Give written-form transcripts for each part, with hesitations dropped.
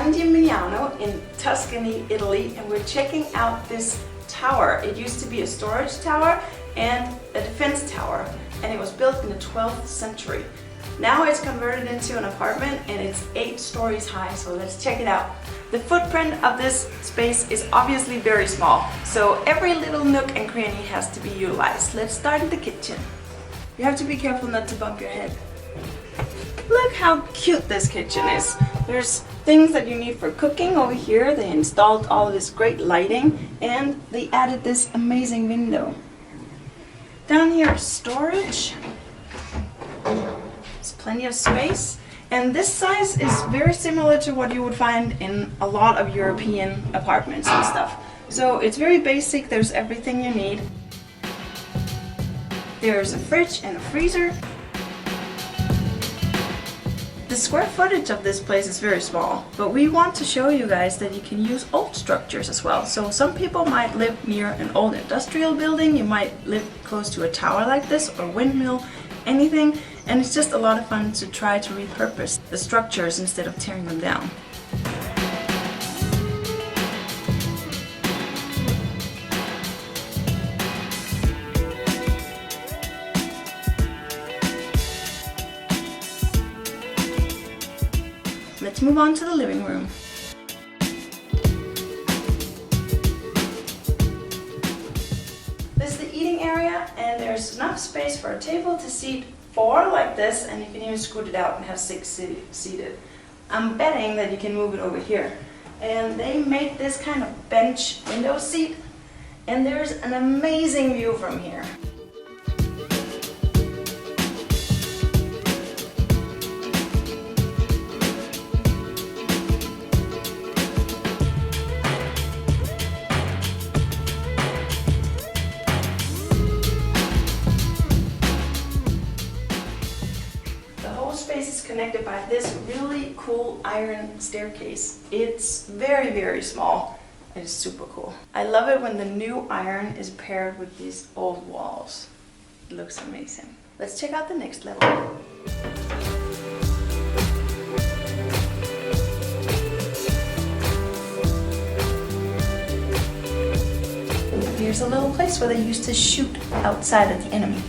San Giminiano in Tuscany, Italy, and we're checking out this tower. It used to be a storage tower and a defense tower, and it was built in the 12th century. Now it's converted into an apartment and it's 8 stories high, so let's check it out. The footprint of this space is obviously very small, so every little nook and cranny has to be utilized. Let's start in the kitchen. You have to be careful not to bump your head. Look how cute this kitchen is. There's things that you need for cooking over here. They installed all of this great lighting and they added this amazing window. Down here is storage. There's plenty of space. And this size is very similar to what you would find in a lot of European apartments and stuff. So it's very basic. There's everything you need. There's a fridge and a freezer. The square footage of this place is very small, but we want to show you guys that you can use old structures as well. So some people might live near an old industrial building, you might live close to a tower like this or windmill, anything, and it's just a lot of fun to try to repurpose the structures instead of tearing them down. Let's move on to the living room. This is the eating area, and there's enough space for a table to seat 4 like this, and you can even scoot it out and have 6 seated. I'm betting that you can move it over here. And they made this kind of bench window seat, and there's an amazing view from here. Space is connected by this really cool iron staircase. It's very, very small. It is super cool. I love it when the new iron is paired with these old walls. It looks amazing. Let's check out the next level. Here's a little place where they used to shoot outside at the enemy.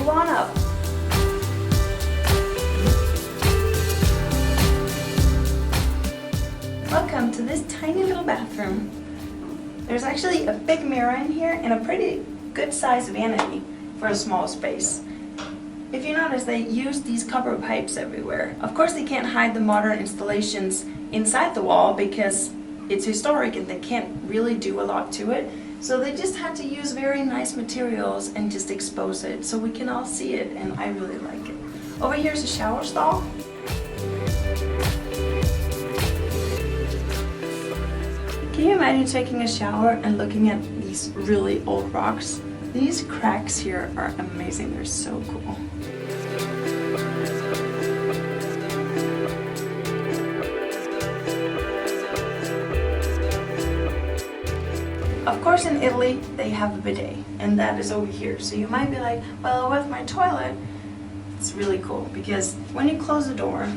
On up. Welcome to this tiny little bathroom. There's actually a big mirror in here and a pretty good sized vanity for a small space. If you notice, they use these copper pipes everywhere. Of course they can't hide the modern installations inside the wall because it's historic and they can't really do a lot to it. So they just had to use very nice materials and just expose it so we can all see it, and I really like it. Over here is a shower stall. Can you imagine taking a shower and looking at these really old rocks? These cracks here are amazing, they're so cool. Of course, in Italy, they have a bidet, and that is over here. So you might be like, well, with my toilet, it's really cool because when you close the door,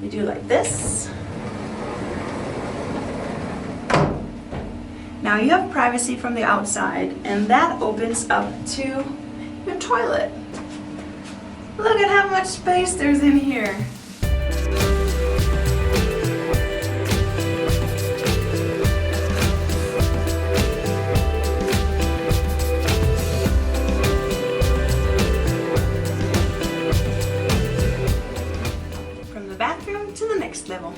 you do like this. Now you have privacy from the outside, and that opens up to your toilet. Look at how much space there's in here. Bathroom to the next level.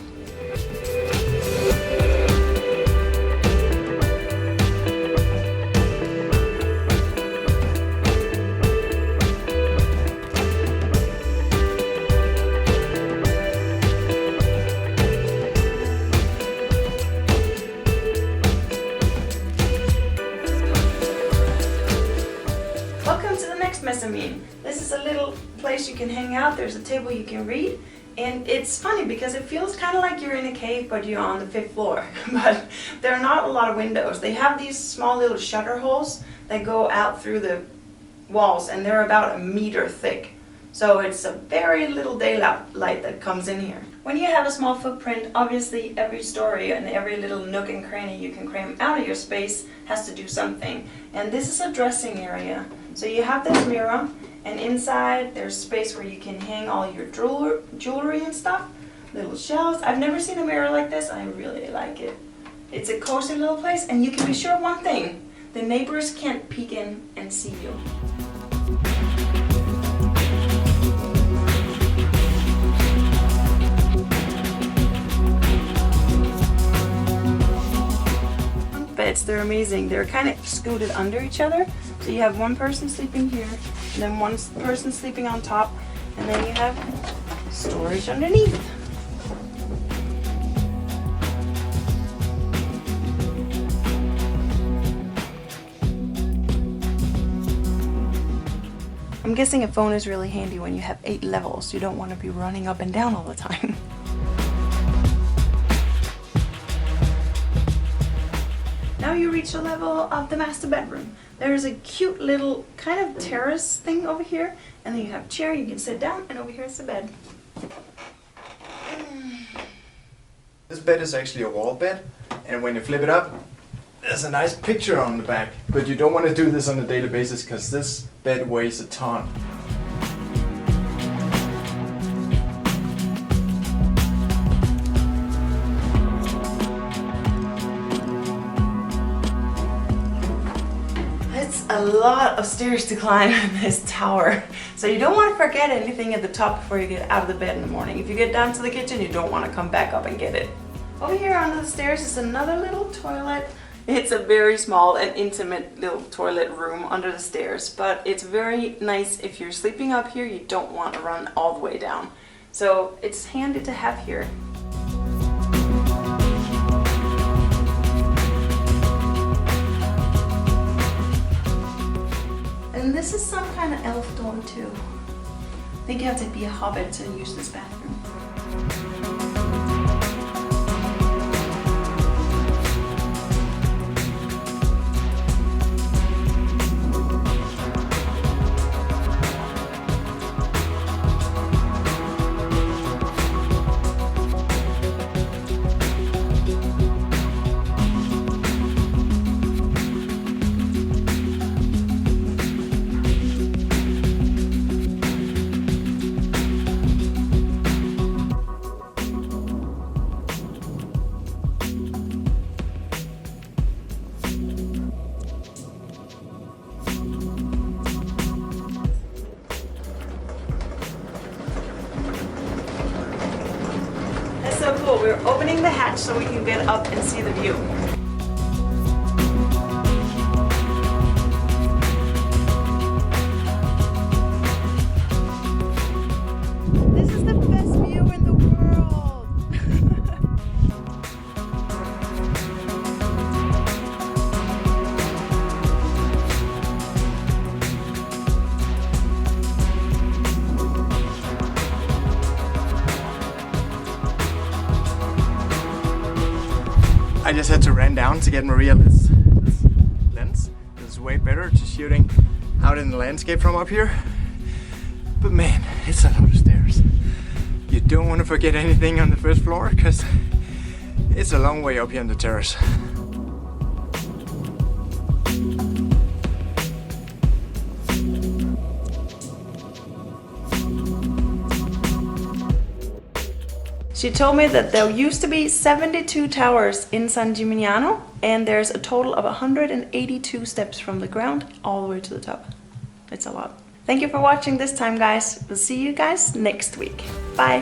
Welcome to the next mezzanine. This is a little place you can hang out. There's a table you can read. And it's funny because it feels kind of like you're in a cave, but you're on the 5th floor. But there are not a lot of windows. They have these small little shutter holes that go out through the walls, and they're about 1 meter thick. So it's a very little daylight that comes in here. When you have a small footprint, obviously every story and every little nook and cranny you can cram out of your space has to do something. And this is a dressing area. So you have this mirror, and inside there's space where you can hang all your jewelry and stuff. Little shelves. I've never seen a mirror like this. I really like it. It's a cozy little place, and you can be sure of one thing. The neighbors can't peek in and see you. Beds, they're amazing. They're kind of scooted under each other. So you have one person sleeping here, and then one person sleeping on top, and then you have storage underneath. I'm guessing a phone is really handy when you have 8 levels. You don't want to be running up and down all the time. Now you reach the level of the master bedroom. There is a cute little kind of terrace thing over here, and then you have a chair, you can sit down, and over here is the bed. This bed is actually a wall bed, and when you flip it up, there's a nice picture on the back. But you don't want to do this on a daily basis because this bed weighs a ton. A lot of stairs to climb in this tower, so you don't want to forget anything at the top before you get out of the bed in the morning. If you get down to the kitchen, you don't want to come back up and get it. Over here under the stairs is another little toilet. It's a very small and intimate little toilet room under the stairs, but it's very nice if you're sleeping up here. You don't want to run all the way down, so it's handy to have here. And this is some kind of elf door too. I think you have to be a hobbit to use this bathroom. So cool. We're opening the hatch so we can get up and see the view. This is the best view in the world. I just had to run down to get Maria this lens. It's way better to shooting out in the landscape from up here. But man, it's a lot of stairs. You don't want to forget anything on the first floor because it's a long way up here on the terrace. She told me that there used to be 72 towers in San Giminiano, and there's a total of 182 steps from the ground all the way to the top. It's a lot. Thank you for watching this time, guys. We'll see you guys next week. Bye.